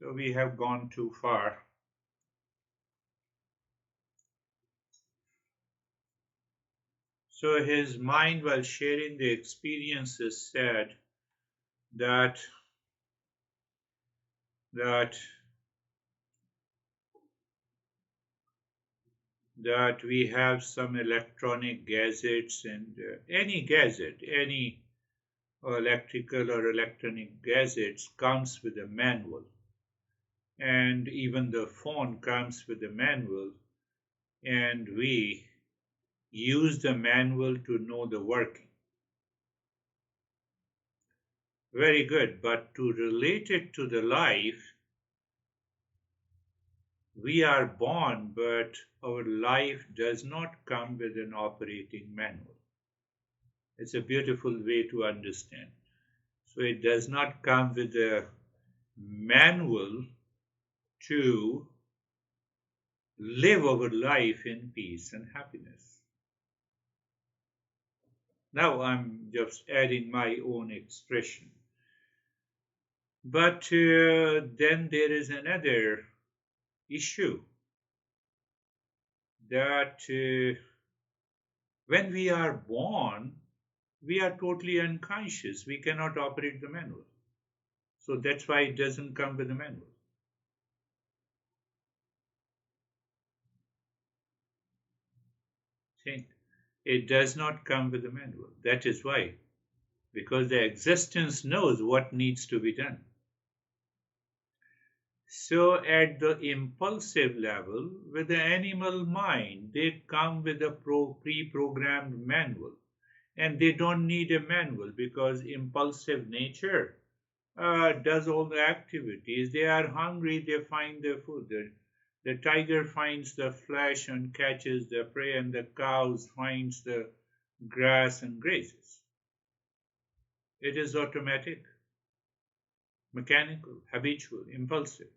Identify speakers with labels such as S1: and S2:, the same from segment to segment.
S1: So we have gone too far. So his mind, while sharing the experiences, said that that that we have some electronic gadgets and any gadget, any electrical or electronic gadgets comes with a manual, and even the phone comes with a manual, and we use the manual to know the working. Very good, but to relate it to the life, we are born, but our life does not come with an operating manual. It's a beautiful way to understand. So it does not come with a manual to live our life in peace and happiness. Now I'm just adding my own expression. But then there is another issue that when we are born, we are totally unconscious. We cannot operate the manual. So that's why it doesn't come with a manual. See, it does not come with a manual. That is why, because the existence knows what needs to be done. So at the impulsive level, with the animal mind, they come with a pre-programmed manual. And they don't need a manual because impulsive nature does all the activities. They are hungry, they find their food. The tiger finds the flesh and catches the prey, and the cows finds the grass and grazes. It is automatic, mechanical, habitual, impulsive.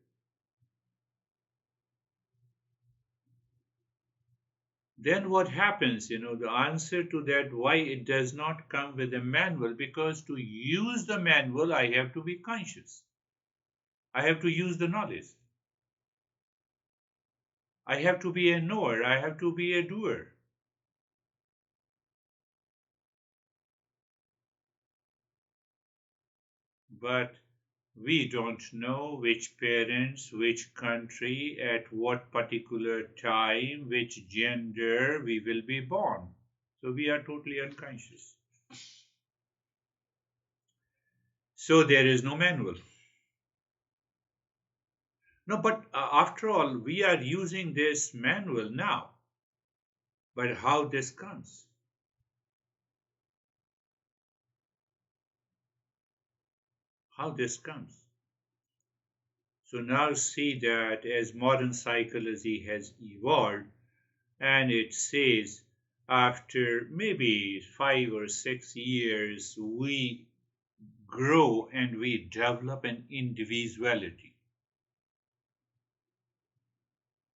S1: Then what happens? The answer to that why it does not come with a manual, because to use the manual, I have to be conscious. I have to use the knowledge. I have to be a knower. I have to be a doer. But we don't know which parents, which country, at what particular time, which gender we will be born. So we are totally unconscious. So there is no manual. No, but after all, we are using this manual now. But how this comes? How this comes? So now see that as modern psychology has evolved, and it says after maybe 5 or 6 years, we grow and we develop an individuality.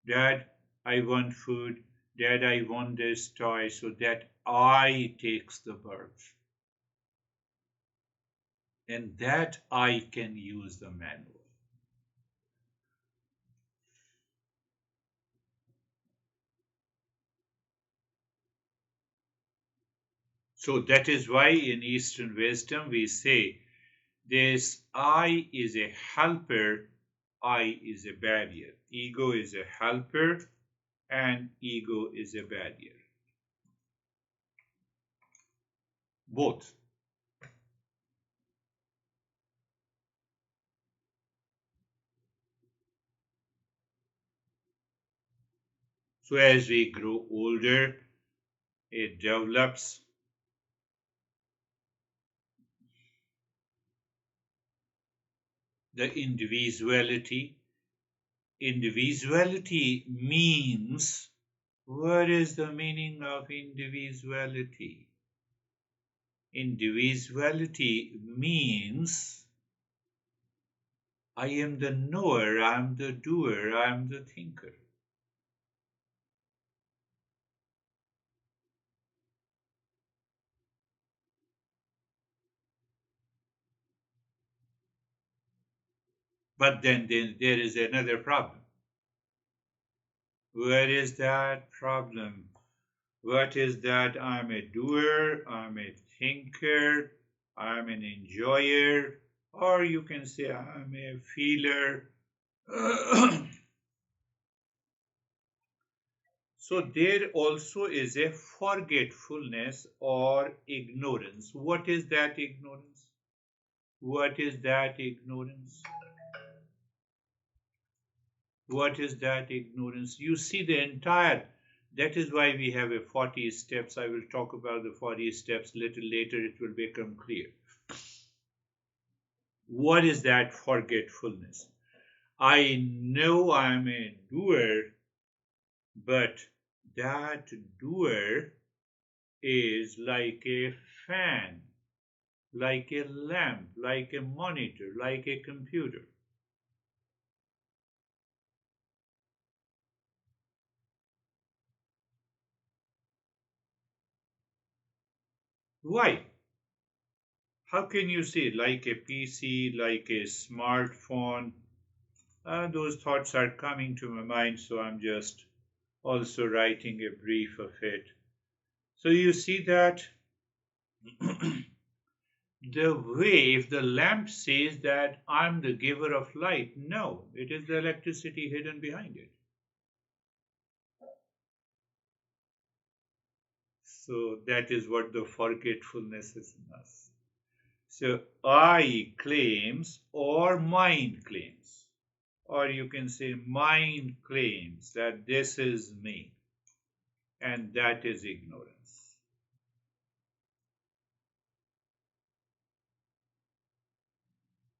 S1: Dad, I want food. Dad, I want this toy, so that I takes the birth. And that I can use the manual. So that is why in Eastern wisdom we say this I is a helper, I is a barrier. Ego is a helper and ego is a barrier. Both. So as we grow older, it develops. The individuality. Individuality means, what is the meaning of individuality? Individuality means I am the knower, I am the doer, I am the thinker. But then there is another problem. Where is that problem? What is that? I'm a doer, I'm a thinker, I'm an enjoyer, or you can say I'm a feeler. So there also is a forgetfulness or ignorance. What is that ignorance? What is that ignorance? What is that ignorance? You see the entire, that is why we have a 40 steps. I will talk about the 40 steps little later, it will become clear. What is that forgetfulness? I know I'm a doer, but that doer is like a fan, like a lamp, like a monitor, like a computer. Why? How can you say like a PC, like a smartphone? Those thoughts are coming to my mind, so I'm just also writing a brief of it. So you see that the way, if the lamp says that I'm the giver of light, no, it is the electricity hidden behind it. So that is what the forgetfulness is in us. So I claims or mind claims, or you can say mind claims that this is me, and that is ignorance.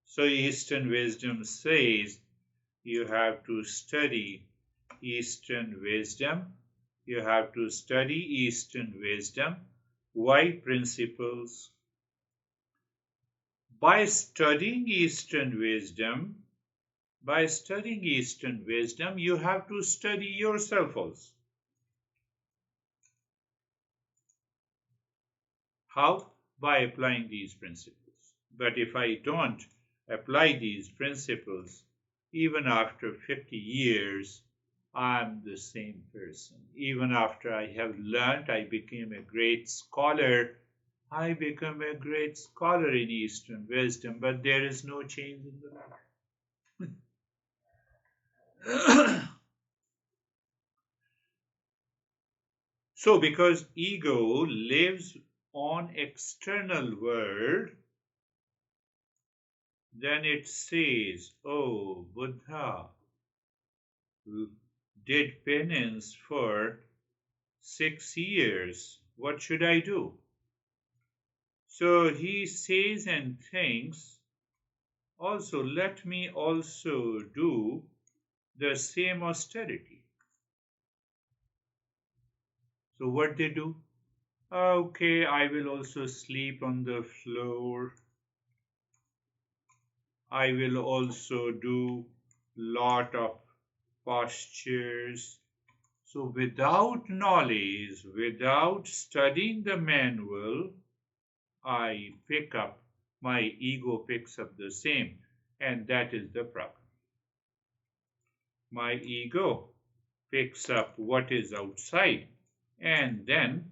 S1: So Eastern wisdom says you have to study Eastern wisdom. You have to study Eastern wisdom. Why principles? By studying Eastern wisdom, you have to study yourself also. How? By applying these principles. But if I don't apply these principles, even after 50 years, I'm the same person. Even after I have learned, I became a great scholar. I become a great scholar in Eastern wisdom, but there is no change in the life. So, because ego lives on external world, then it says, "Oh, Buddha did penance for 6 years. What should I do?" So he says and thinks, also, let me also do the same austerity. So what they do? Okay, I will also sleep on the floor. I will also do lot of postures. So without knowledge, without studying the manual, I pick up, my ego picks up the same, and that is the problem. My ego picks up what is outside, and then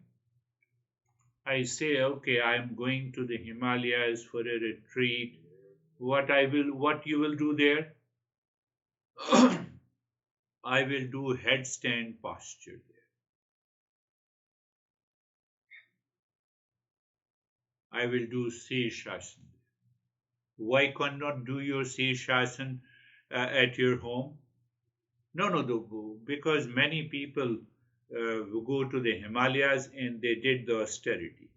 S1: I say, okay, I'm going to the Himalayas for a retreat. What you will do there? I will do headstand posture there. I will do Shirshasana. Why cannot do your Shirshasana at your home? No, because many people go to the Himalayas and they did the austerity.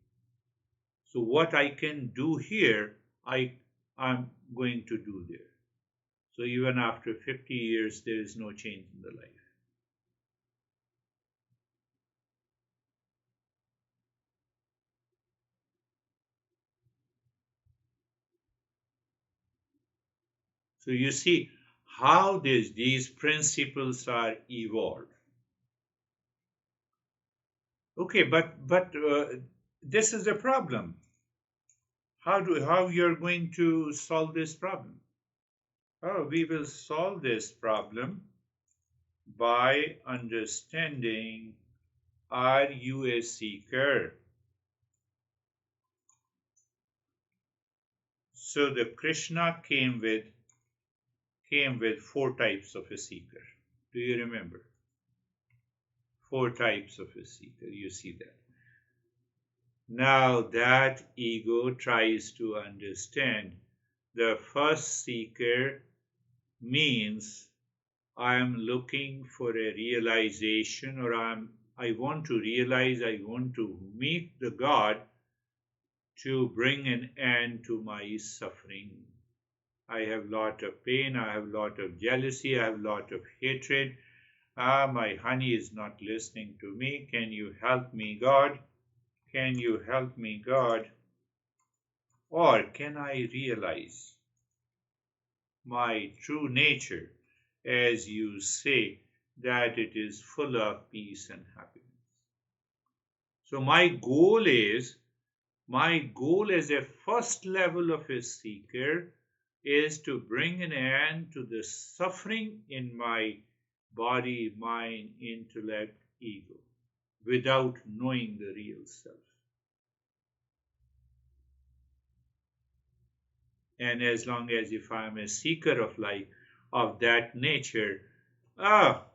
S1: So what I can do here, I'm going to do there. So even after 50 years, there is no change in the life. So you see how these principles are evolved. Okay, but this is a problem. How you're going to solve this problem? Oh, we will solve this problem by understanding, are you a seeker? So the Krishna came with four types of a seeker. Do you remember? Four types of a seeker. You see that. Now that ego tries to understand. The first seeker means I am looking for a realization, or I want to realize, I want to meet the God to bring an end to my suffering. I have lot of pain, I have lot of jealousy, I have lot of hatred. My honey is not listening to me. Can you help me, God? Can you help me, God? Or can I realize my true nature, as you say, that it is full of peace and happiness? So my goal as a first level of a seeker is to bring an end to the suffering in my body, mind, intellect, ego, without knowing the real self. And as long as if I am a seeker of life of that nature, ah,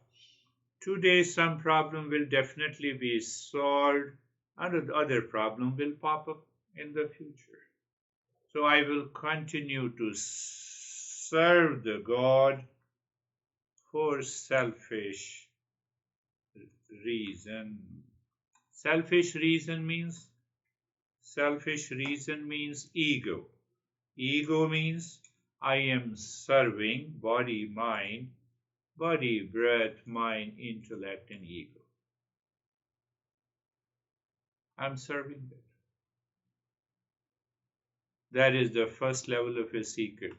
S1: today some problem will definitely be solved and the other problem will pop up in the future. So I will continue to serve the God for reason. Selfish reason means selfish reason means ego. Ego means I am serving body, breath, mind, intellect, and ego. I'm serving that. That is the first level of a seeker.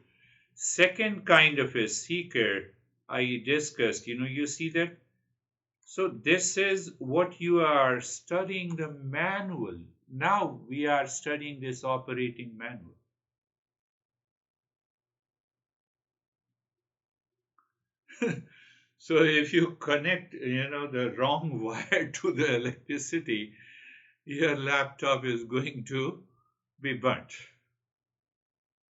S1: Second kind of a seeker I discussed, you see that? So this is what you are studying the manual. Now we are studying this operating manual. So if you connect, the wrong wire to the electricity, your laptop is going to be burnt.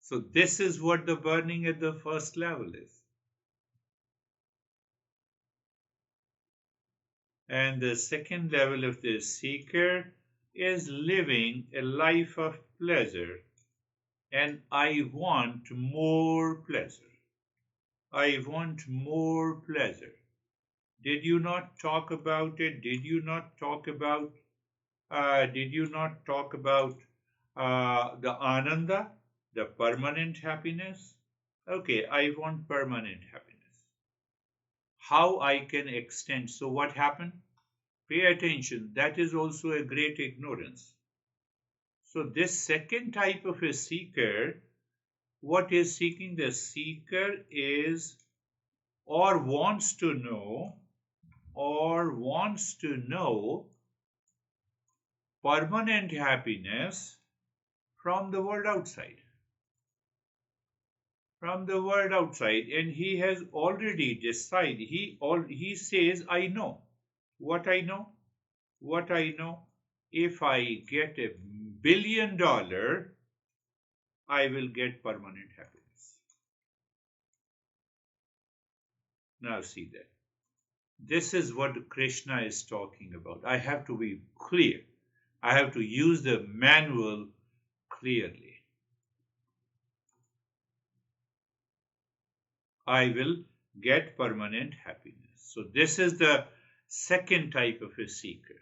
S1: So this is what the burning at the first level is. And the second level of the seeker is living a life of pleasure. And I want more pleasure. I want more pleasure. Did you not talk about it? Did you not talk about the ananda, the permanent happiness? Okay, I want permanent happiness. How I can extend? So what happened? Pay attention. That is also a great ignorance. So this second type of a seeker, what is seeking? The seeker is or wants to know permanent happiness from the world outside. From the world outside, and he has already decided. He says, I know. What I know? What I know? If I get $1 billion, I will get permanent happiness. Now see that. This is what Krishna is talking about. I have to be clear. I have to use the manual clearly. I will get permanent happiness. So this is the second type of a seeker.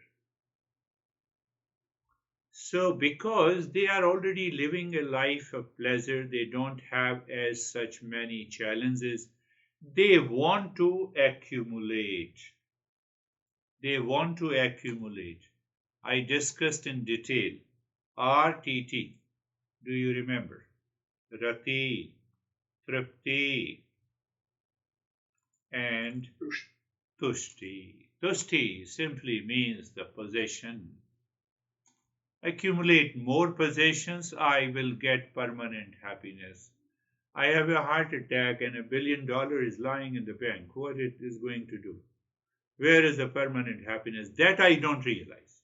S1: So because they are already living a life of pleasure, they don't have as such many challenges. They want to accumulate. They want to accumulate. I discussed in detail RTT. Do you remember? Rati, Tripti, and Tushti. Tushti simply means the possession. Accumulate more possessions, I will get permanent happiness. I have a heart attack and $1 billion is lying in the bank. What it is going to do? Where is the permanent happiness? That I don't realize.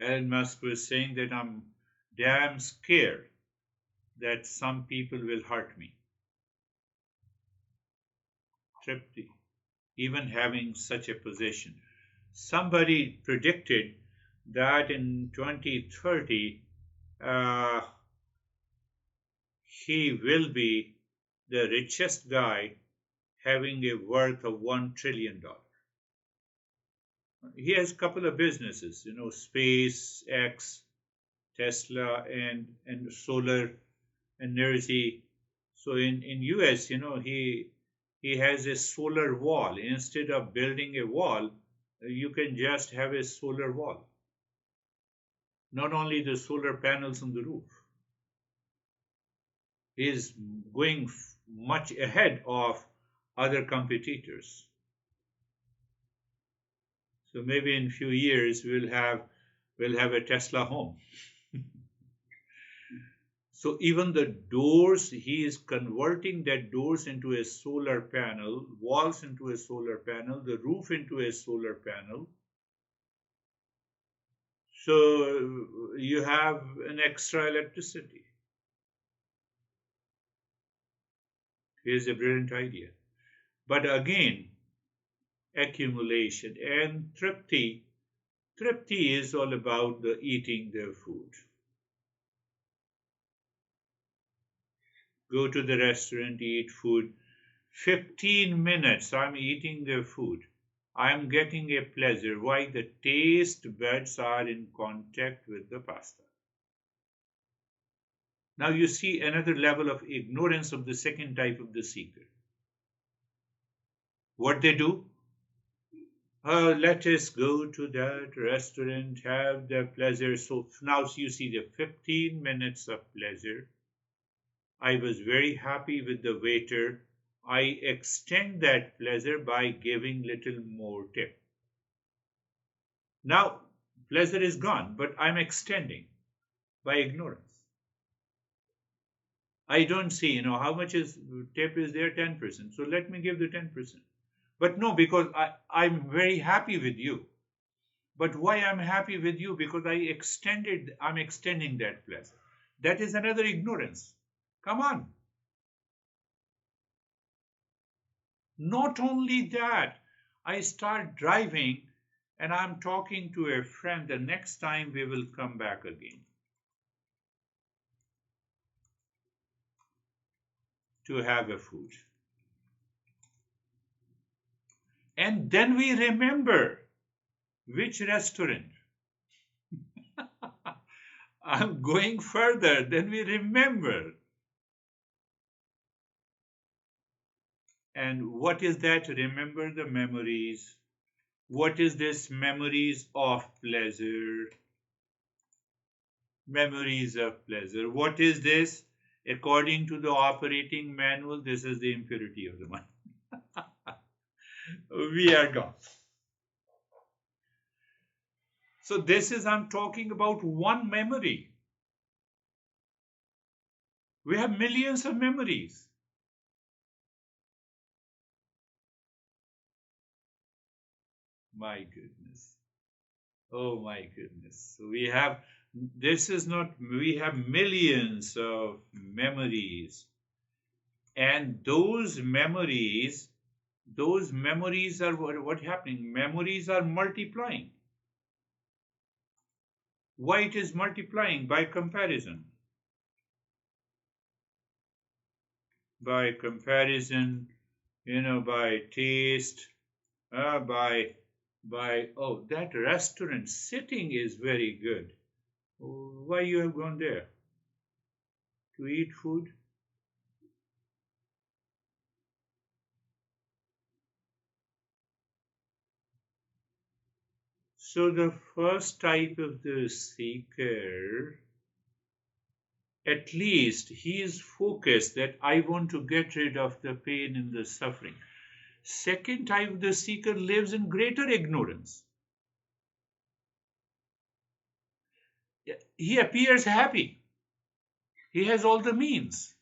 S1: Elon Musk was saying that I'm damn scared that some people will hurt me. Tripti, even having such a position. Somebody predicted that in 2030 uh, he will be the richest guy having a worth of $1 trillion. He has a couple of businesses, SpaceX, Tesla, and solar energy. So in US, he has a solar wall. Instead of building a wall, you can just have a solar wall. Not only the solar panels on the roof. He is going much ahead of other competitors. So maybe in a few years we'll have a Tesla home. So even the doors, he is converting that doors into a solar panel, walls into a solar panel, the roof into a solar panel. So you have an extra electricity. Here's a brilliant idea. But again, accumulation and tripti. Tripti is all about the eating their food. Go to the restaurant, eat food. 15 minutes, I'm eating their food. I'm getting a pleasure. Why? The taste buds are in contact with the pasta. Now you see another level of ignorance of the second type of the seeker. What they do? Let us go to that restaurant, have the pleasure. So now you see the 15 minutes of pleasure. I was very happy with the waiter. I extend that pleasure by giving little more tip. Now, pleasure is gone, but I'm extending by ignorance. I don't see, how much is tip is there? 10%. So let me give the 10%. But no, because I'm very happy with you. But why I'm happy with you? Because I'm extending that pleasure. That is another ignorance. Come on. Not only that, I start driving and I'm talking to a friend. The next time we will come back again to have a food. And then we remember which restaurant. I'm going further. Then we remember. And what is that? Remember the memories. What is this? Memories of pleasure. Memories of pleasure. What is this? According to the operating manual, this is the impurity of the mind. We are gone. So this is, I'm talking about one memory. We have millions of memories. My goodness. Oh my goodness. So we have millions of memories. And those memories are what happening? Memories are multiplying. Why it is multiplying? By comparison. By comparison, by taste, by that restaurant sitting is very good. Why you have gone there? To eat food? So the first type of the seeker, at least he is focused that I want to get rid of the pain and the suffering. Second type of the seeker lives in greater ignorance. He appears happy. He has all the means.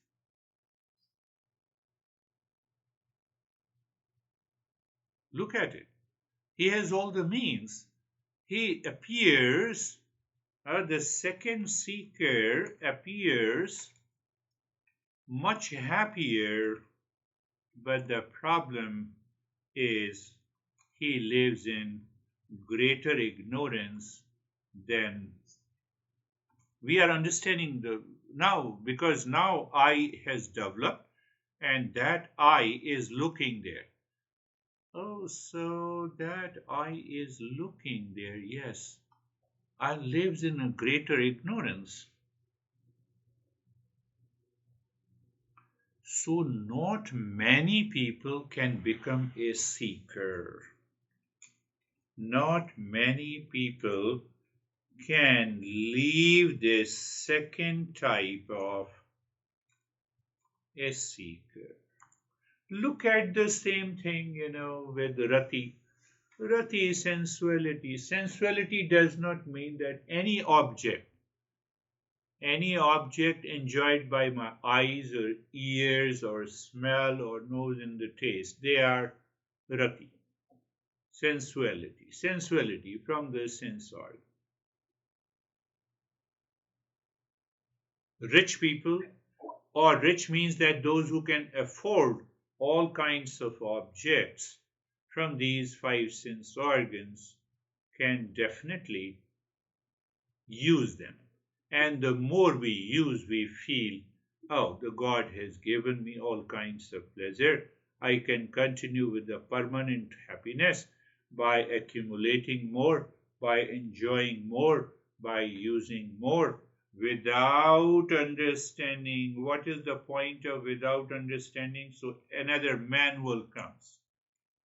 S1: Look at it. He has all the means. He appears, the second seeker appears much happier, but the problem is he lives in greater ignorance than we are understanding the now, because now I has developed and that I is looking there. Oh, so that I is looking there, yes. I lives in a greater ignorance. So not many people can become a seeker. Not many people can leave this second type of a seeker. Look at the same thing, with Rati. Rati is sensuality. Sensuality does not mean that any object enjoyed by my eyes or ears or smell or nose in the taste, they are Rati. Sensuality from the sense organ. Rich people, or rich means that those who can afford all kinds of objects from these five sense organs can definitely use them. And the more we use, we feel, oh, the God has given me all kinds of pleasure. I can continue with the permanent happiness by accumulating more, by enjoying more, by using more, without understanding. What is the point of without understanding? So another manual comes.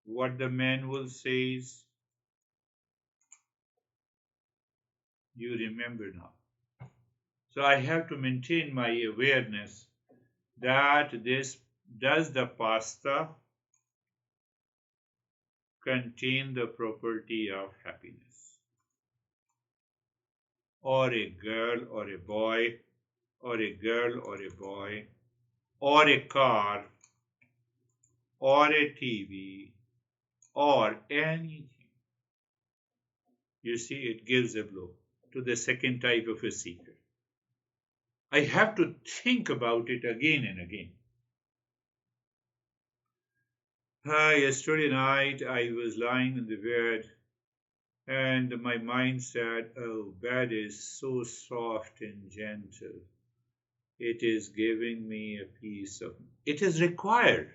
S1: What the manual says, you remember now. So I have to maintain my awareness that this does the pasta contain the property of happiness? Or a girl or a boy, or a girl or a boy, or a car, or a TV, or anything. You see, it gives a blow to the second type of a seeker. I have to think about it again and again. Yesterday night, I was lying in the bed and my mind said, oh, bed is so soft and gentle. It is giving me a piece of. It is required.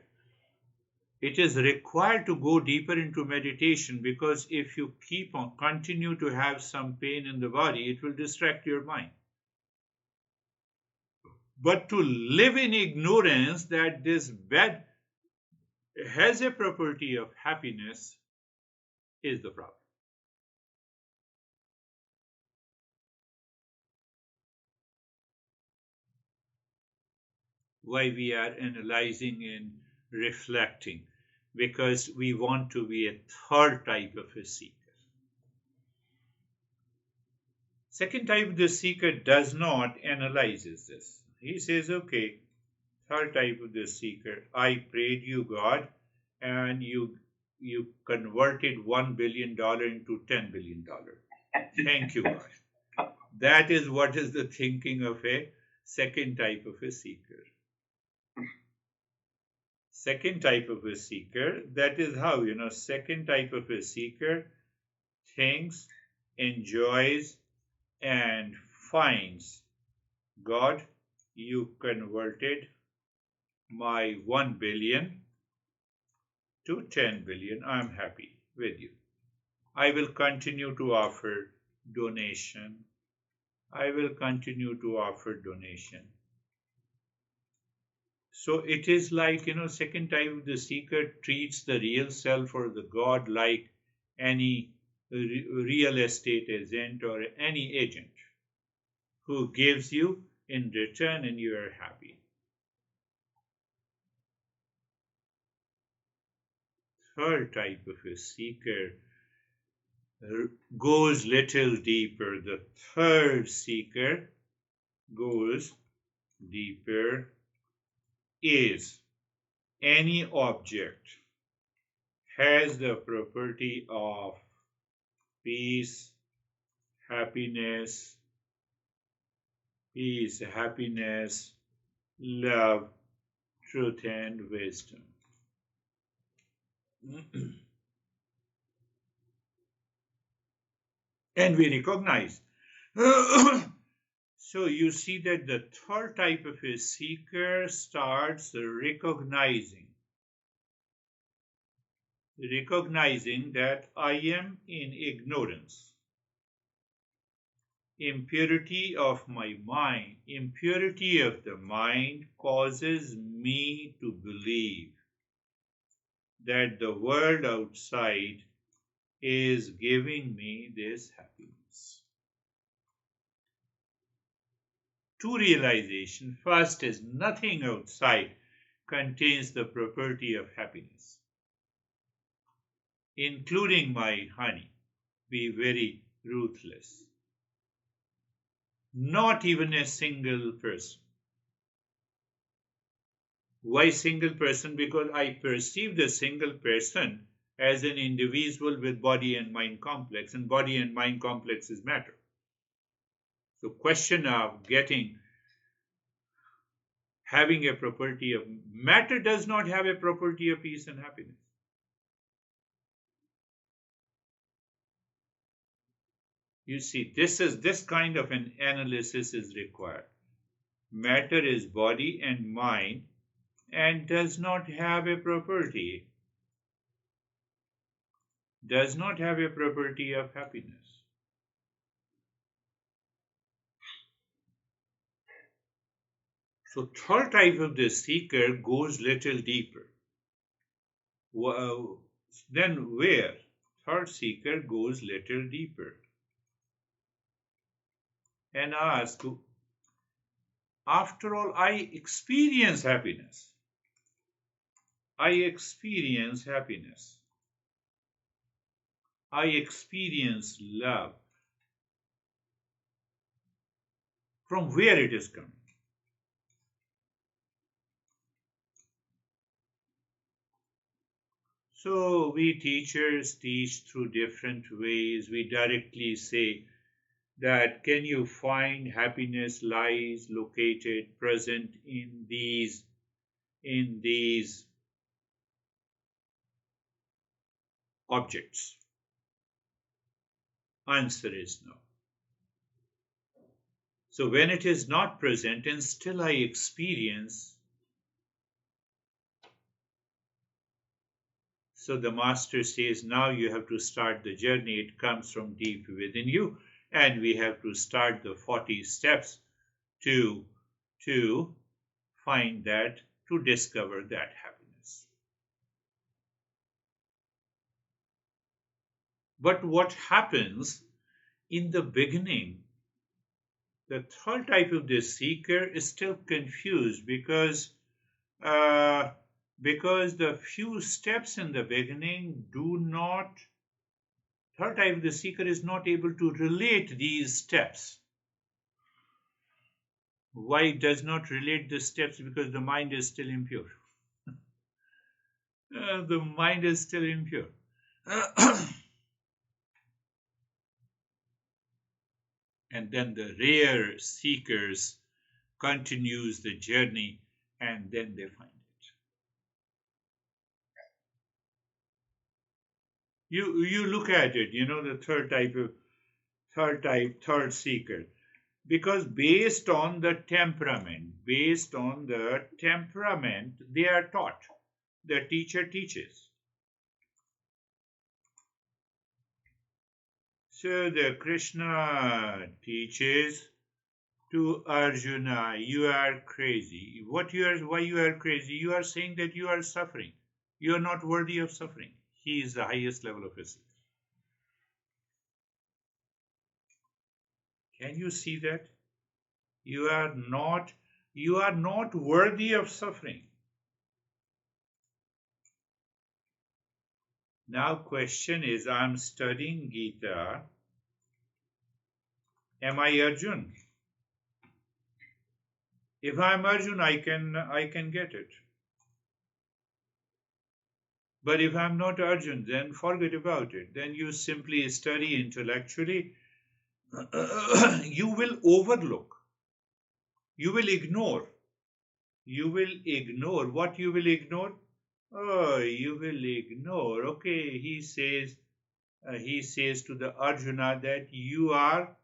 S1: It is required to go deeper into meditation, because if you keep on continue to have some pain in the body, it will distract your mind. But to live in ignorance that this bed has a property of happiness is the problem. Why we are analyzing and reflecting? Because we want to be a third type of a seeker. Second type, the seeker does not analyzes this. He says, okay, third type of the seeker, I prayed you, God, and you converted $1 billion into $10 billion. Thank you, God. That is what is the thinking of a second type of a seeker. Second type of a seeker, that is how, second type of a seeker thinks, enjoys, and finds, God, you converted my 1 billion to 10 billion. I'm happy with you. I will continue to offer donation. I will continue to offer donation. So it is like, second type the seeker treats the real self or the God like any real estate agent or any agent who gives you in return and you are happy. Third type of a seeker goes little deeper. The third seeker goes deeper is any object has the property of peace, happiness, love, truth, and wisdom. And we recognize. So you see that the third type of a seeker starts recognizing that I am in ignorance. Impurity of my mind, impurity of the mind causes me to believe that the world outside is giving me this happiness. Two realization. First is nothing outside contains the property of happiness, including my honey. Be very ruthless. Not even a single person. Why single person? Because I perceive the single person as an individual with body and mind complex, and body and mind complex is matter. So question of having a property of matter does not have a property of peace and happiness. You see, this kind of an analysis is required. Matter is body and mind and does not have a property of happiness. So third type of the seeker goes little deeper. Then where? Third seeker goes little deeper and asks, after all, I experience happiness. I experience happiness. I experience love. From where it is coming? So we teachers teach through different ways. We directly say that can you find happiness lies located present in these objects? Answer is no. So when it is not present and still I experience, so the master says now you have to start the journey. It comes from deep within you, and we have to start the 40 steps to find that, to discover that happiness. But what happens in the beginning? The third type of the seeker is still confused because the few steps in the beginning third type of the seeker is not able to relate these steps. Why it does not relate the steps? Because the mind is still impure. The mind is still impure. And then the rare seekers continues the journey, and then they find it. You look at it, the third seeker, because based on the temperament, they are taught. The teacher teaches. So the Krishna teaches to Arjuna, you are crazy. Why you are crazy? You are saying that you are suffering. You are not worthy of suffering. He is the highest level of physics. Can you see that? You are not worthy of suffering. Now question is, I am studying Gita. Am I Arjun? If I'm Arjun, I can get it. But if I'm not Arjun, then forget about it. Then you simply study intellectually. You will overlook. You will ignore. You will ignore. What you will ignore? Oh, you will ignore. Okay, he says to the Arjuna that you are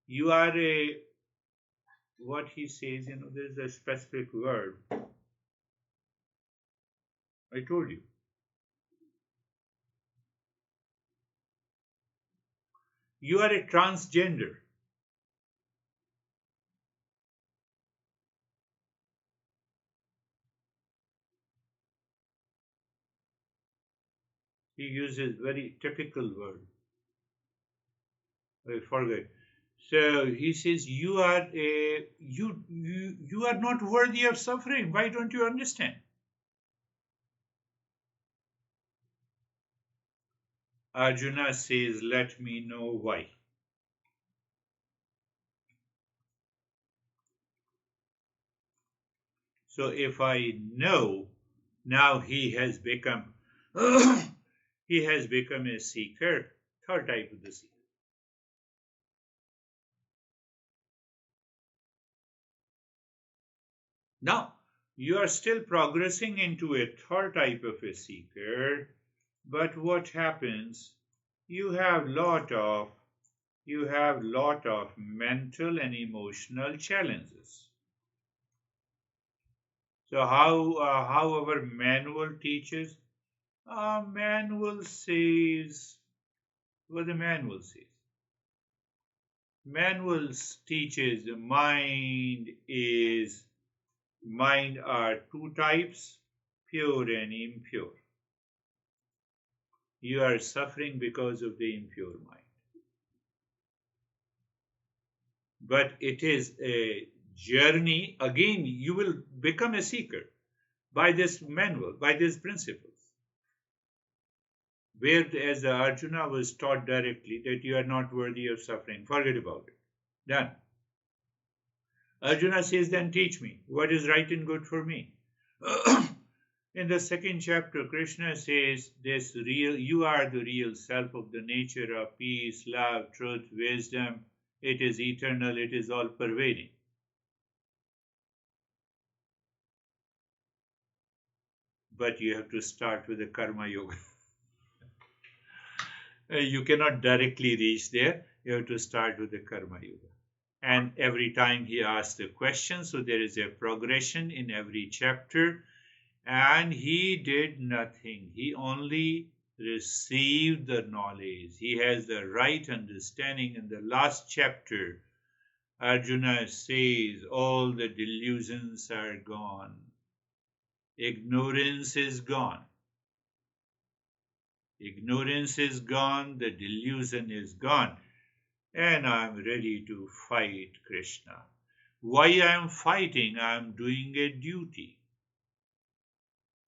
S1: a, what he says, there's a specific word. I told you. You are a transgender. He uses very typical word. I forget. So he says you are not worthy of suffering. Why don't you understand? Arjuna says, let me know why. So if I know, now he has become he has become a seeker, third type of the seeker. Now you are still progressing into a third type of a seeker, but what happens? You have lot of mental and emotional challenges. So how our manual teaches? Manual says what the manual says. Manual teaches the mind are two types, pure and impure. You are suffering because of the impure mind. But it is a journey. Again, you will become a seeker by this manual, by these principles. Where, as Arjuna was taught directly, that you are not worthy of suffering, forget about it. Done. Arjuna says, then teach me what is right and good for me. In the second chapter, Krishna says, you are the real self of the nature of peace, love, truth, wisdom. It is eternal, it is all pervading. But you have to start with the karma yoga. You cannot directly reach there. You have to start with the karma yoga. And every time he asks a question, so there is a progression in every chapter. And he did nothing. He only received the knowledge. He has the right understanding. In the last chapter, Arjuna says, all the delusions are gone. Ignorance is gone. Ignorance is gone. The delusion is gone. And I am ready to fight Krishna. Why I am fighting? I am doing a duty.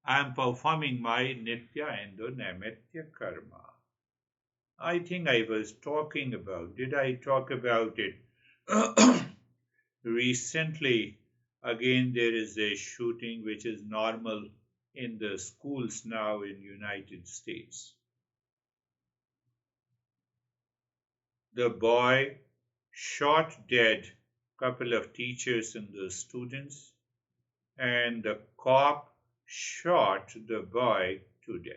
S1: I am performing my nitya and naimitya karma. I think I was talking about, did I talk about it? Recently, again, there is a shooting which is normal in the schools now in United States. The boy shot dead couple of teachers and the students, and the cop shot the boy to death.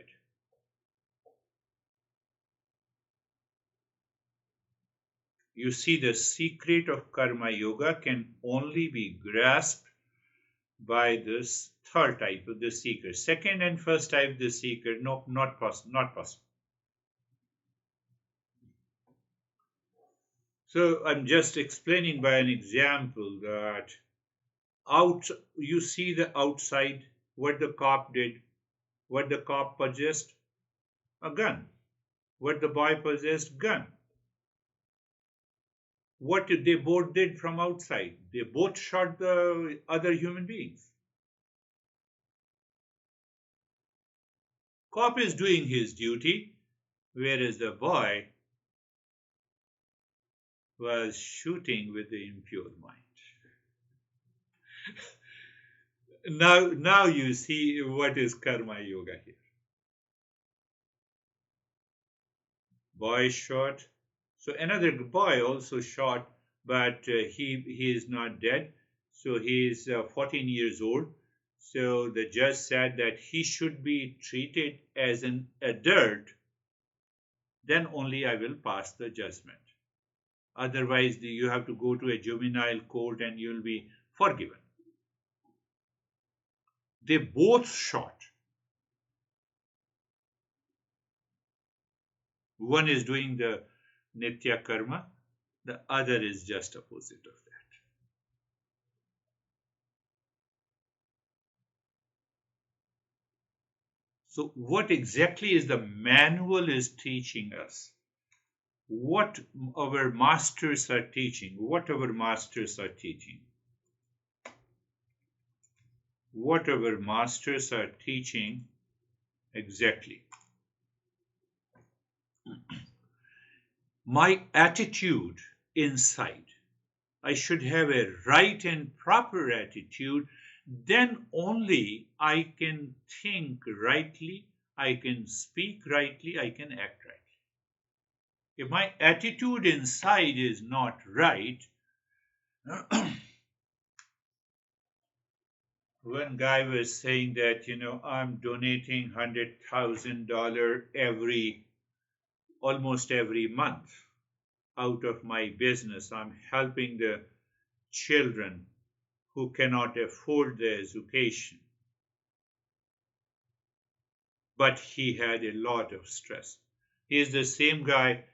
S1: You see, the secret of karma yoga can only be grasped by this third type of the seeker. Second and first type, the seeker, no, not possible. Not possible. So I'm just explaining by an example that you see the outside, what the cop did, what the cop possessed, a gun. What the boy possessed, gun. What they both did from outside, they both shot the other human beings. Cop is doing his duty, whereas the boy was shooting with the impure mind. Now you see what is karma yoga here. Boy shot. So another boy also shot, but he is not dead. So he is 14 years old. So the judge said that he should be treated as an adult. Then only I will pass the judgment. Otherwise, you have to go to a juvenile court and you'll be forgiven. They both shot. One is doing the nitya karma, the other is just opposite of that. So what exactly is the manual is teaching us? What our masters are teaching? What our masters are teaching? What our masters are teaching exactly? My attitude inside. I should have a right and proper attitude. Then only I can think rightly, I can speak rightly, I can act rightly. If my attitude inside is not right, one guy was saying that, I'm donating $100,000 almost every month out of my business. I'm helping the children who cannot afford the education. But he had a lot of stress. He is the same guy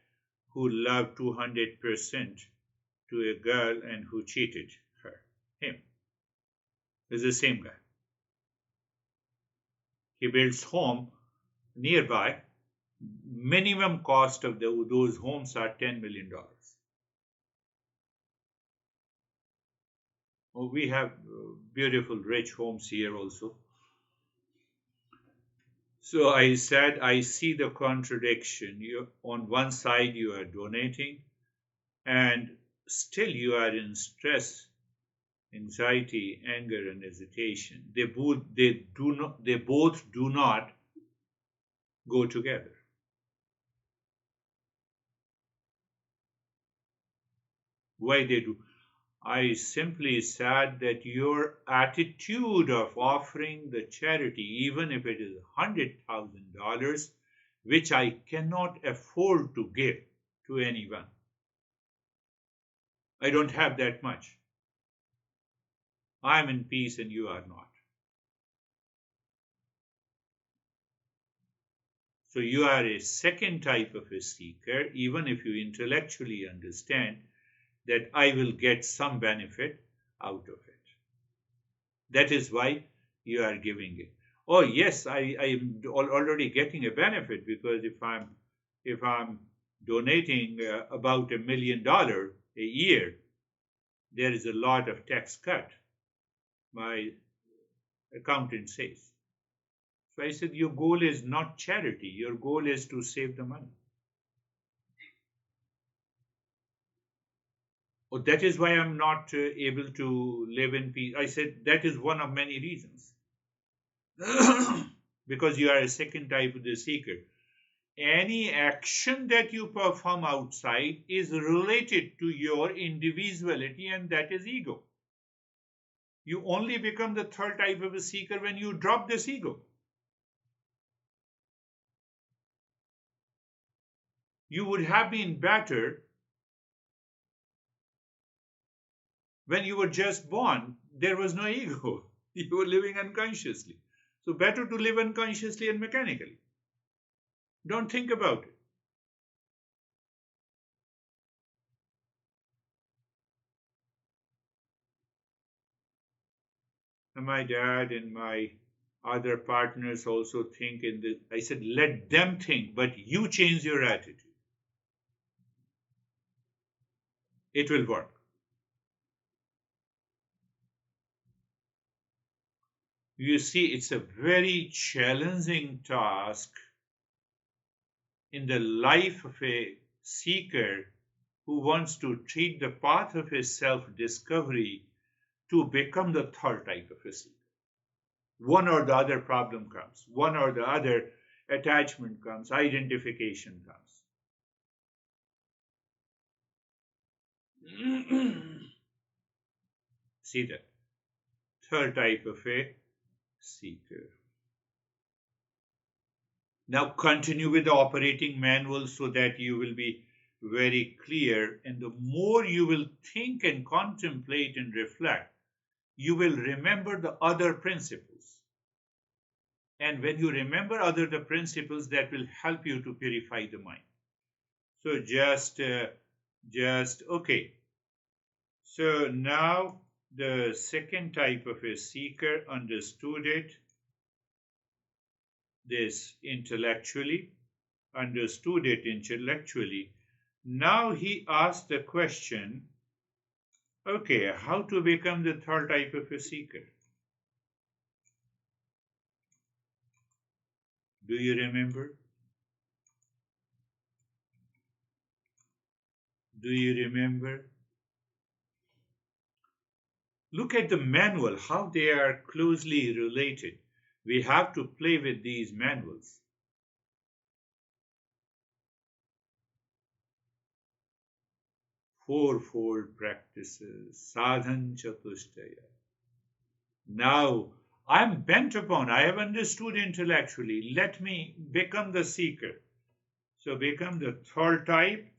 S1: who loved 200% to a girl and who cheated him. Is the same guy. He builds home nearby. Minimum cost of those homes are $10 million. Oh, we have beautiful, rich homes here also. So I said, I see the contradiction. On one side, you are donating, and still you are in stress, anxiety, anger, and hesitation. They both do not go together. Why they do? I simply said that your attitude of offering the charity, even if it is $100,000, which I cannot afford to give to anyone, I don't have that much. I'm in peace and you are not. So you are a second type of a seeker, even if you intellectually understand that I will get some benefit out of it. That is why you are giving it. Oh yes, I am already getting a benefit, because if I'm donating about $1 million a year, there is a lot of tax cut. My accountant says. So I said, your goal is not charity. Your goal is to save the money. Oh, that is why I'm not able to live in peace. I said, that is one of many reasons. Because you are a second type of the seeker. Any action that you perform outside is related to your individuality, and that is ego. You only become the third type of a seeker when you drop this ego. You would have been better when you were just born. There was no ego. You were living unconsciously. So better to live unconsciously and mechanically. Don't think about it. And my dad and my other partners also think in this. I said, let them think, but you change your attitude. It will work. You see, it's a very challenging task in the life of a seeker who wants to treat the path of his self discovery to become the third type of a seeker. One or the other problem comes, one or the other attachment comes, identification comes. See that? Third type of a seeker. Now continue with the operating manual so that you will be very clear. And the more you will think and contemplate and reflect, you will remember the other principles. And when you remember the principles, that will help you to purify the mind. So okay. So now the second type of a seeker understood it, this intellectually, understood it intellectually. Now he asked the question, okay, how to become the third type of a seeker? Do you remember? Do you remember? Look at the manual, how they are closely related. We have to play with these manuals. Fourfold practices, sadhan chatushtaya. Now, I'm bent upon, I have understood intellectually, let me become the seeker. So become the third type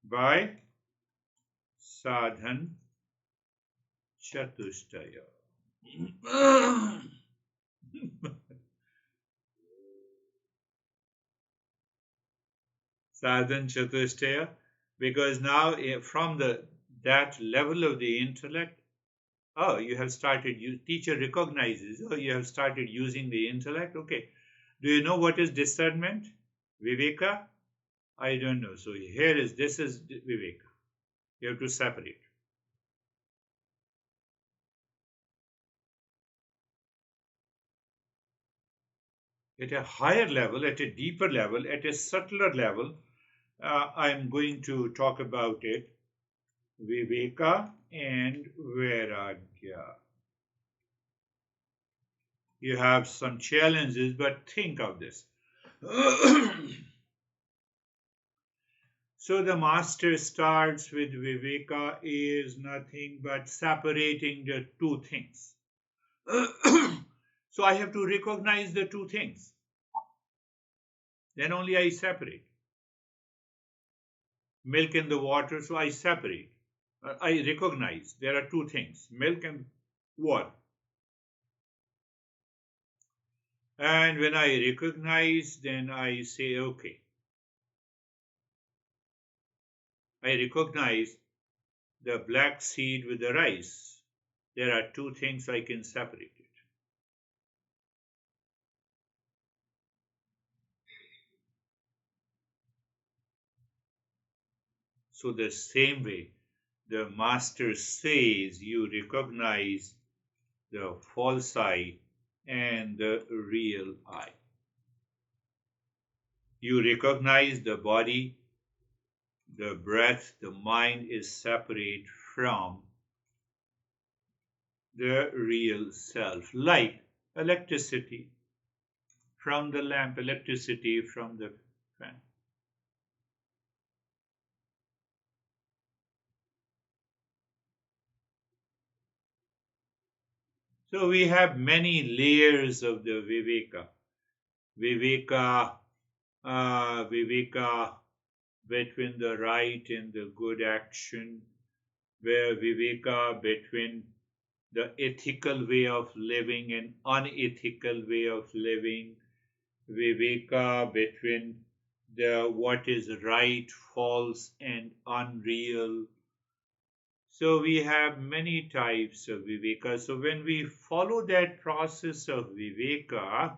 S1: by sadhan chatushtaya. Sadhan chatushtaya, because now from that level of the intellect, oh, you have started, teacher recognizes, oh, you have started using the intellect. Okay. Do you know what is discernment? Viveka? I don't know. So this is Viveka. You have to separate. At a higher level, at a deeper level, at a subtler level, I'm going to talk about it. Viveka and Vairagya. You have some challenges, but think of this. So the master starts with Viveka is nothing but separating the two things. So I have to recognize the two things. Then only I separate. Milk and the water, so I separate. I recognize there are two things, milk and water. And when I recognize, then I say, okay. I recognize the black seed with the rice. There are two things I can separate it. So the same way, the master says you recognize the false I and the real I. You recognize the body, the breath, the mind is separate from the real self, like electricity from the lamp, electricity from the fan. So we have many layers of the Viveka. Viveka between the right and the good action, where Viveka between the ethical way of living and unethical way of living, Viveka between the what is right, false, and unreal. So we have many types of Viveka. So when we follow that process of Viveka,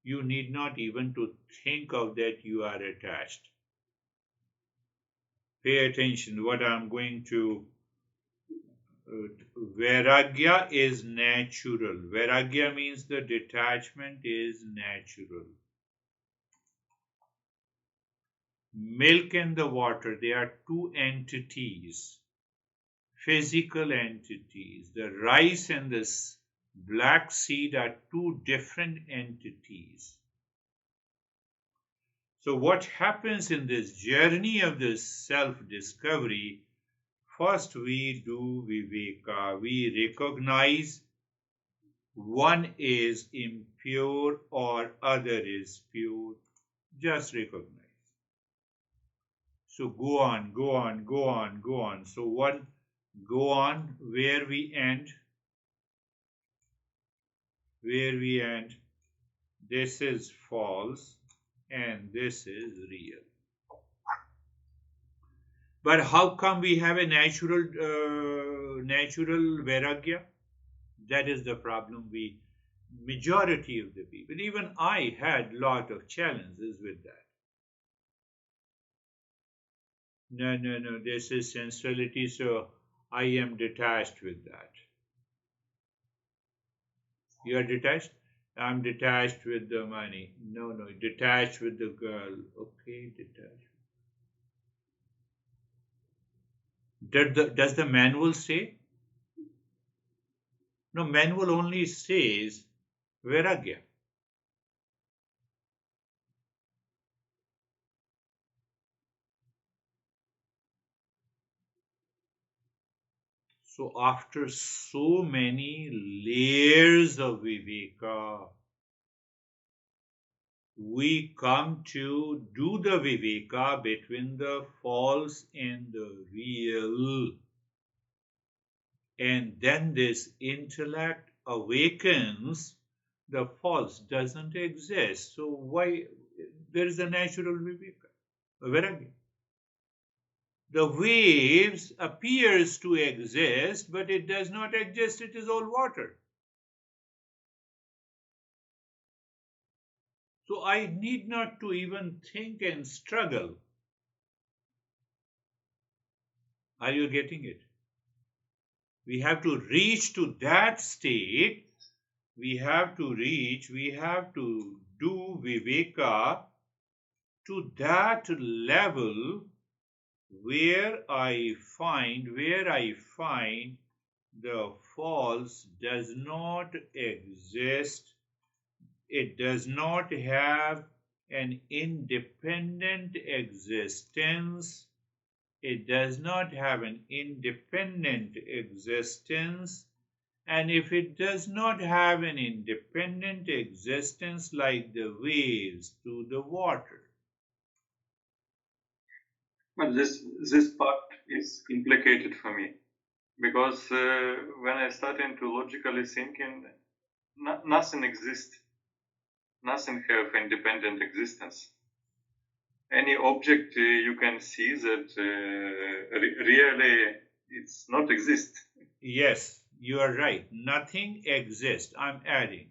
S1: you need not even to think of that you are attached. Pay attention what I'm going to. Vairagya is natural. Vairagya means the detachment is natural. Milk and the water, they are two entities, physical entities. The rice and the black seed are two different entities. So, what happens in this journey of this self discovery? First, we do viveka. We recognize one is impure or other is pure. Just recognize. So go on, go on, go on, go on. So one, go on, where we end, this is false and this is real. But how come we have a natural vairagya? That is the problem. We majority of the people, even I had lot of challenges with that. No, no, no. This is sensuality, so I am detached with that. You are detached? I'm detached with the money. No, no, detached with the girl. Okay, detached. Does the manual say? No, manual only says Vairagya. So after so many layers of Viveka, we come to do the Viveka between the false and the real. And then this intellect awakens, the false doesn't exist. So why there is a natural viveka, vairagya. The waves appears to exist, but it does not exist. It is all water. So I need not to even think and struggle. Are you getting it? We have to reach to that state. We have to do viveka to that level where I find the false does not exist. It does not have an independent existence. It does not have an independent existence. And if it does not have an independent existence like the waves to the water,
S2: But this part is complicated for me because when I started to logically thinking, nothing exists, nothing have independent existence. Any object you can see that really it's not exist.
S1: yes, you are right. Nothing exists. I'm adding.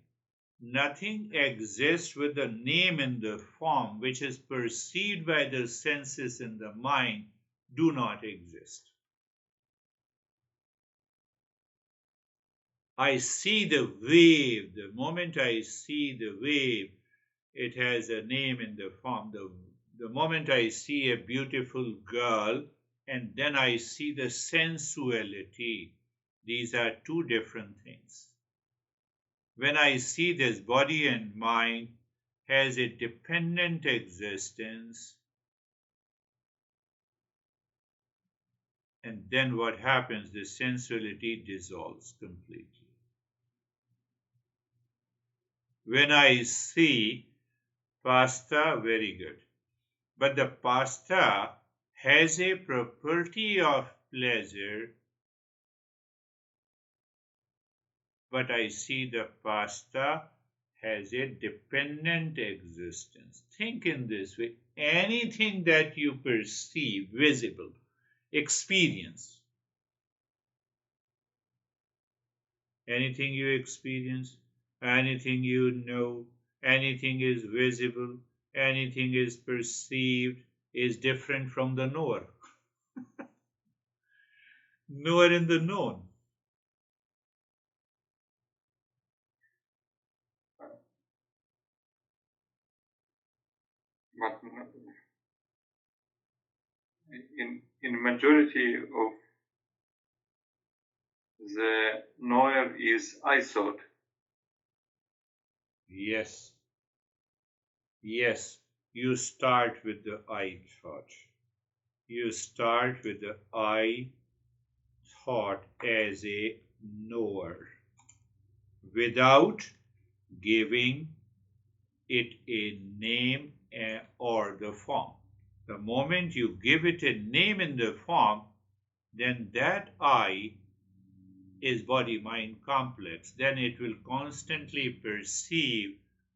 S1: Nothing exists with the name in the form which is perceived by the senses in the mind do not exist. I see the wave. The moment I see the wave, it has a name in the form. The moment I see a beautiful girl and then I see the sensuality, these are two different things. When I see this body and mind has a dependent existence, and then what happens? The sensuality dissolves completely. When I see pasta, very good. But the pasta has a property of pleasure, but I see the pasta has a dependent existence. Think in this way. Anything that you perceive, visible, experience, anything you experience, anything you know, anything is visible, anything is perceived, is different from the knower. Knower in the known.
S2: But in majority of the knower is I thought.
S1: Yes, yes, you start with the I thought. You start with the I thought as a knower without giving it a name or the form. The moment you give it a name in the form, then that I is body mind complex. Then it will constantly perceive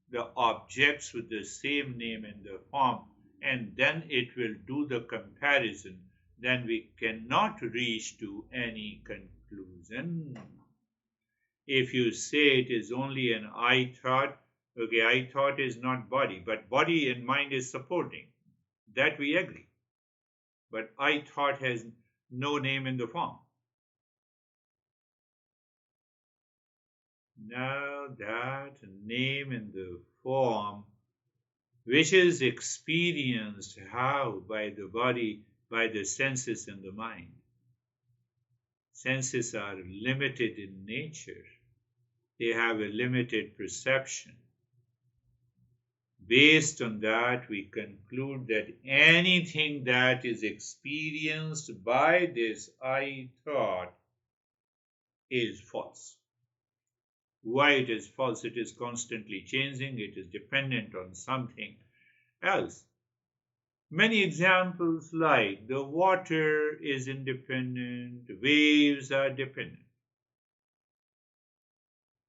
S1: the objects with the same name in the form, and then it will do the comparison. Then we cannot reach to any conclusion. If you say it is only an I thought, okay, I thought is not body, but body and mind is supporting. That we agree. But I thought has no name in the form. Now that name in the form, which is experienced how? By the body, by the senses and the mind. Senses are limited in nature. They have a limited perception. Based on that, we conclude that anything that is experienced by this I thought is false. Why it is false? It is constantly changing, it is dependent on something else. Many examples like the water is independent, waves are dependent.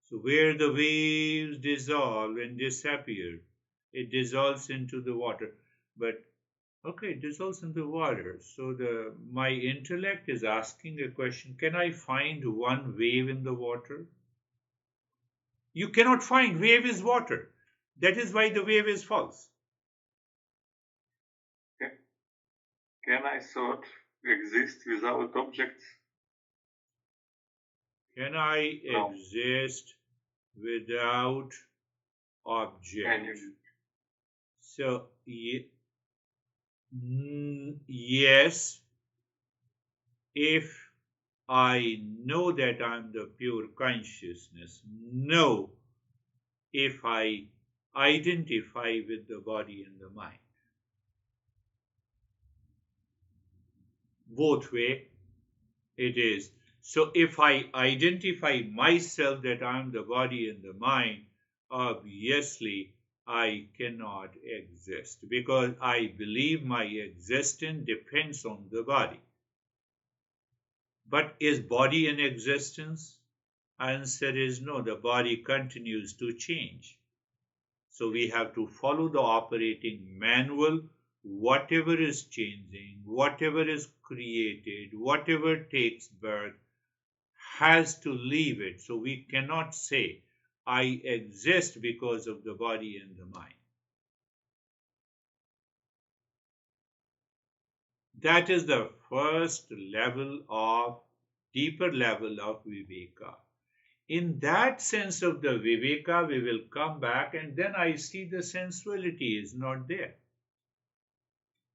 S1: So, where the waves dissolve and disappear, it dissolves into the water. But okay, it dissolves into water. So my intellect is asking a question: can I find one wave in the water? You cannot find. Wave is water. That is why the wave is false.
S2: Can I thought exist without objects?
S1: Can I
S2: No.
S1: exist without object? So yes, if I know that I'm the pure consciousness. No, if I identify with the body and the mind. Both way it is. So if I identify myself that I'm the body and the mind, obviously I cannot exist because I believe my existence depends on the body. But is body in existence? Answer is no, the body continues to change. So we have to follow the operating manual. Whatever is changing, whatever is created, whatever takes birth has to leave it. So we cannot say, I exist because of the body and the mind. That is the first level of, deeper level of Viveka. In that sense of the Viveka, we will come back and then I see the sensuality is not there.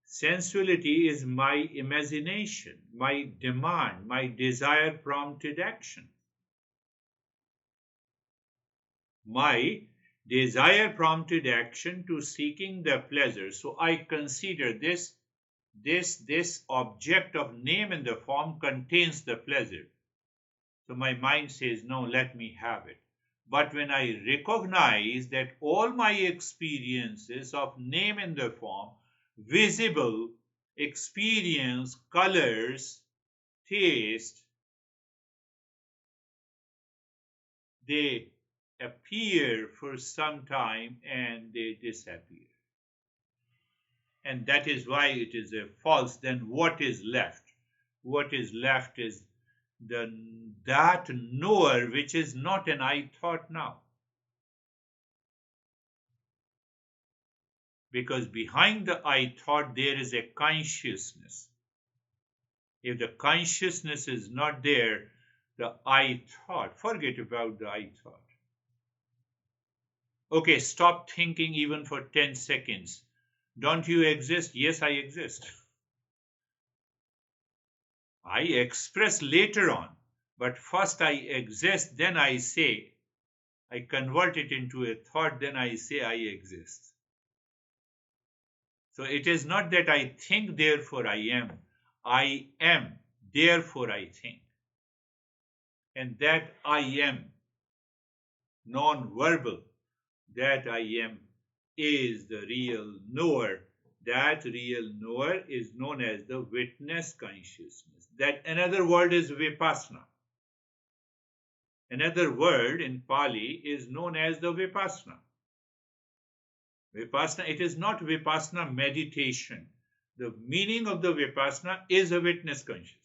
S1: Sensuality is my imagination, my demand, my desire prompted action. My desire prompted action to seeking the pleasure. So I consider this object of name in the form contains the pleasure. So my mind says, no, let me have it. But when I recognize that all my experiences of name in the form, visible, experience, colors, taste, they appear for some time and they disappear. And that is why it is a false. Then what is left? What is left is that knower which is not an I thought now. Because behind the I thought there is a consciousness. If the consciousness is not there, the I thought, forget about the I thought. Okay, stop thinking even for 10 seconds. Don't you exist? Yes, I exist. I express later on, but first I exist, then I say, I convert it into a thought, then I say I exist. So it is not that I think, therefore I am, therefore I think. And that I am, non-verbal, that I am is the real knower. That real knower is known as the witness consciousness. That another word is vipassana. Another word in Pali is known as the vipassana. Vipassana, it is not vipassana meditation. The meaning of the vipassana is a witness consciousness.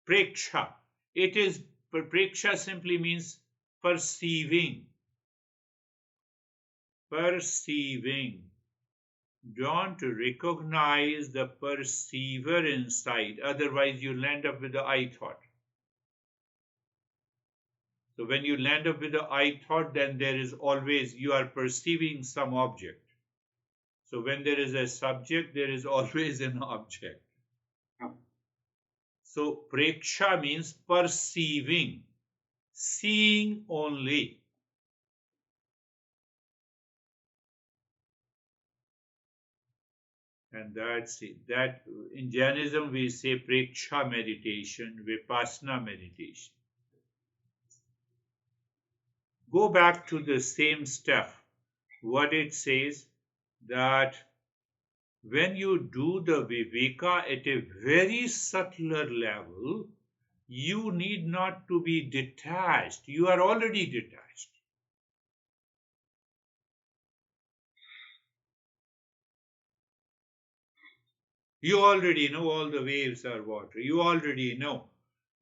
S1: Preksha, preksha simply means perceiving. Perceiving. Don't recognize the perceiver inside, otherwise you'll end up with the I thought. So when you land up with the I thought, then there is always, you are perceiving some object. So when there is a subject, there is always an object. So preksha means perceiving, seeing only. And that's it. That in Jainism we say preksha meditation, vipassana meditation. Go back to the same stuff. What it says that when you do the viveka at a very subtler level, you need not to be detached. You are already detached. You already know all the waves are water. You already know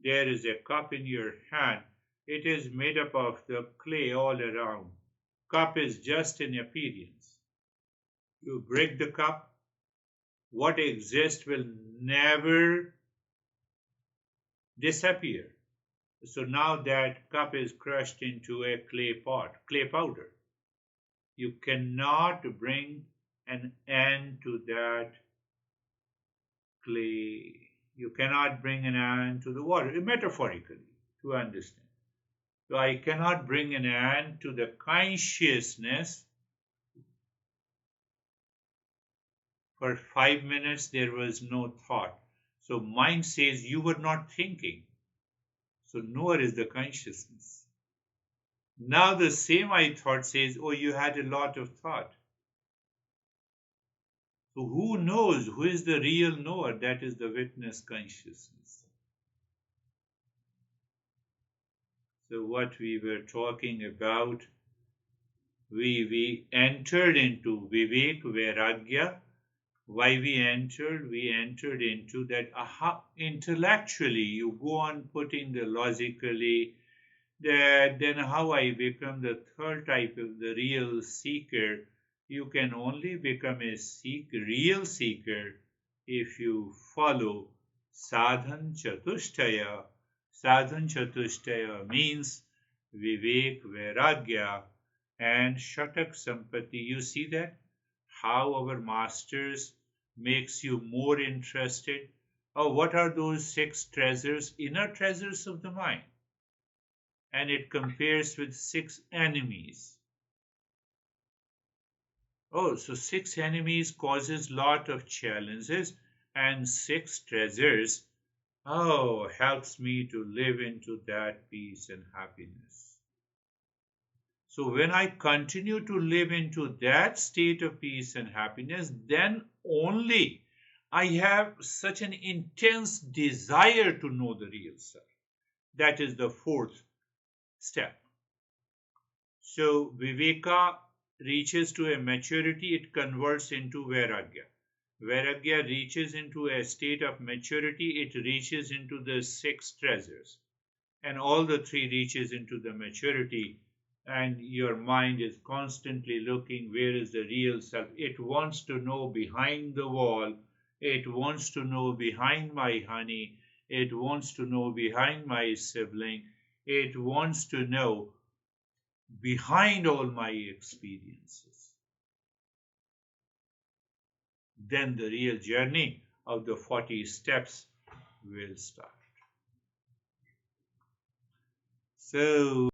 S1: there is a cup in your hand. It is made up of the clay all around. Cup is just an appearance. You break the cup, what exists will never disappear. So now that cup is crushed into a clay pot, clay powder. You cannot bring an end to that clay. You cannot bring an end to the water, metaphorically, to understand. So I cannot bring an end to the consciousness. For 5 minutes there was no thought. So mind says you were not thinking. So knower is the consciousness. Now the same I thought says, oh, you had a lot of thought. So who knows? Who is the real knower? That is the witness consciousness. So what we were talking about, we entered into Vivek, Vairagya. Why we entered? We entered into that intellectually. You go on putting the logically, that then how I become the third type of the real seeker. You can only become a real seeker if you follow sadhan chatushtaya. Sadhan chatushtaya means vivek, vairagya, and shatak sampatti. You see that? How our masters makes you more interested. Oh, what are those 6 treasures? Inner treasures of the mind. And it compares with 6 enemies. Oh, so 6 enemies causes lot of challenges, and 6 treasures, oh, helps me to live into that peace and happiness. So when I continue to live into that state of peace and happiness, then only I have such an intense desire to know the real self. That is the 4th step. So Viveka reaches to a maturity, it converts into Vairagya. Vairagya reaches into a state of maturity, it reaches into the 6 treasures. And all the 3 reaches into the maturity, and your mind is constantly looking, where is the real self? It wants to know behind the wall, it wants to know behind my honey, it wants to know behind my sibling, it wants to know behind all my experiences. Then the real journey of the 40 steps will start. So